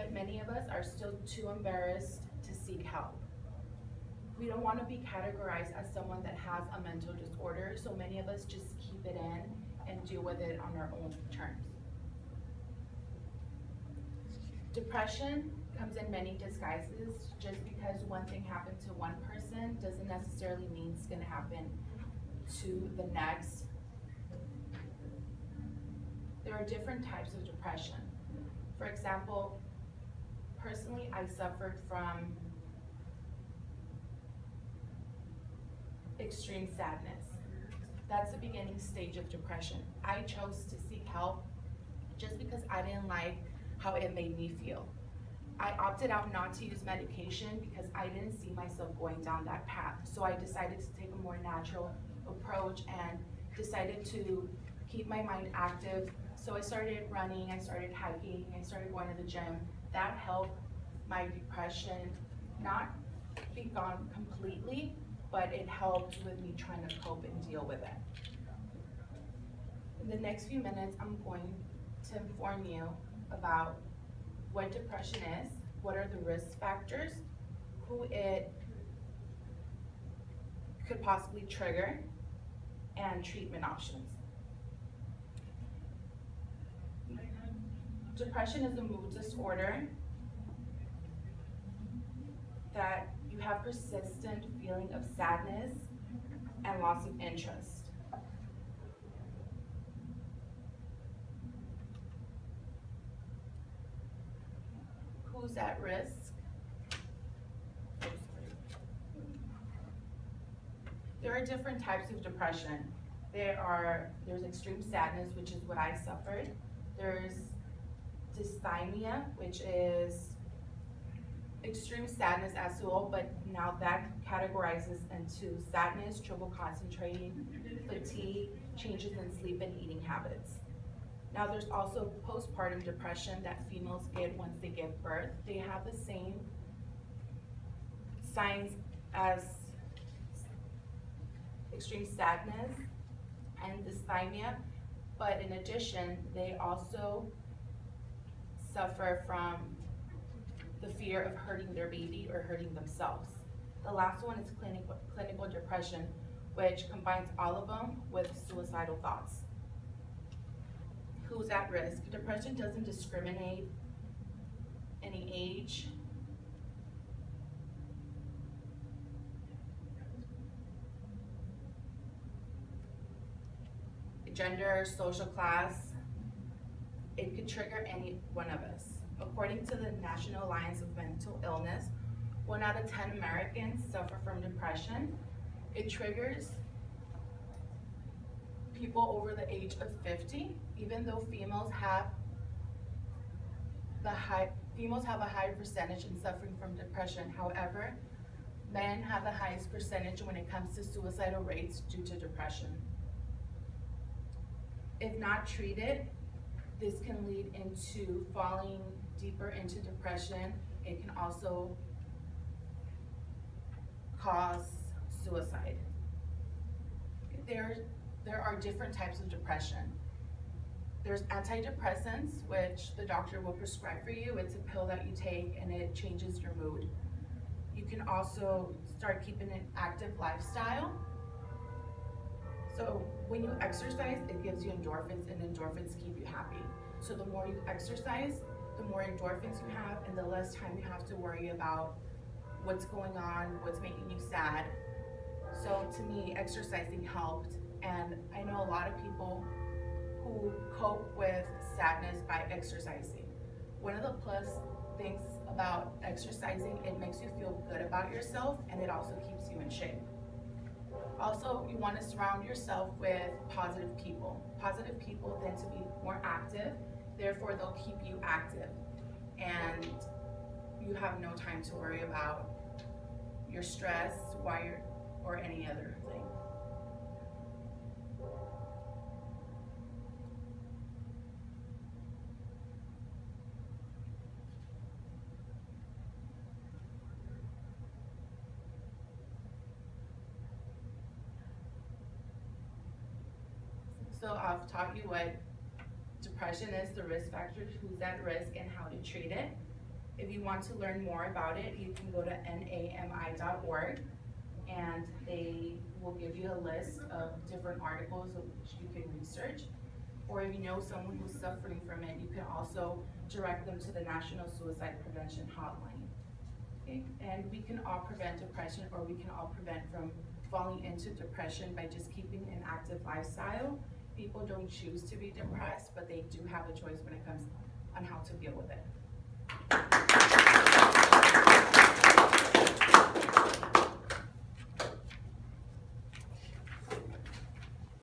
But many of us are still too embarrassed to seek help. We don't want to be categorized as someone that has a mental disorder, so many of us just keep it in and deal with it on our own terms. Depression comes in many disguises. Just because one thing happened to one person doesn't necessarily mean it's going to happen to the next. There are different types of depression. For example, personally, I suffered from extreme sadness. That's the beginning stage of depression. I chose to seek help just because I didn't like how it made me feel. I opted out not to use medication because I didn't see myself going down that path. So I decided to take a more natural approach and decided to keep my mind active. So I started running, I started hiking, I started going to the gym. That helped my depression not be gone completely, but it helped with me trying to cope and deal with it. In the next few minutes, I'm going to inform you about what depression is, what are the risk factors, who it could possibly trigger, and treatment options. Depression is a mood disorder that you have persistent feeling of sadness and loss of interest. Who's at risk? There are different types of depression. There's extreme sadness, which is what I suffered. There's dysthymia, which is extreme sadness as well, but now that categorizes into sadness, trouble concentrating, fatigue, changes in sleep and eating habits. Now there's also postpartum depression that females get once they give birth. They have the same signs as extreme sadness and dysthymia, but in addition, they also suffer from the fear of hurting their baby or hurting themselves. The last one is clinical depression, which combines all of them with suicidal thoughts. Who's at risk? Depression doesn't discriminate any age, gender, social class. It could trigger any one of us. According to the National Alliance of Mental Illness, 1 out of 10 Americans suffer from depression. It triggers people over the age of 50, even though females have a high percentage in suffering from depression. However, men have the highest percentage when it comes to suicidal rates due to depression. If not treated, this can lead into falling deeper into depression. It can also cause suicide. There are different types of depression. There's antidepressants, which the doctor will prescribe for you. It's a pill that you take and it changes your mood. You can also start keeping an active lifestyle. So when you exercise, it gives you endorphins, and endorphins keep you happy. So the more you exercise, the more endorphins you have, and the less time you have to worry about what's going on, what's making you sad. So to me, exercising helped, and I know a lot of people who cope with sadness by exercising. One of the plus things about exercising, it makes you feel good about yourself, and it also keeps you in shape. Also, you want to surround yourself with positive people. Positive people tend to be more active, therefore they'll keep you active, and you have no time to worry about your stress or any other thing. So I've taught you what depression is, the risk factors, who's at risk, and how to treat it. If you want to learn more about it, you can go to NAMI.org, and they will give you a list of different articles which you can research. Or if you know someone who's suffering from it, you can also direct them to the National Suicide Prevention Hotline. Okay? And we can all prevent depression, or we can all prevent from falling into depression by just keeping an active lifestyle. People don't choose to be depressed, but they do have a choice when it comes on how to deal with it.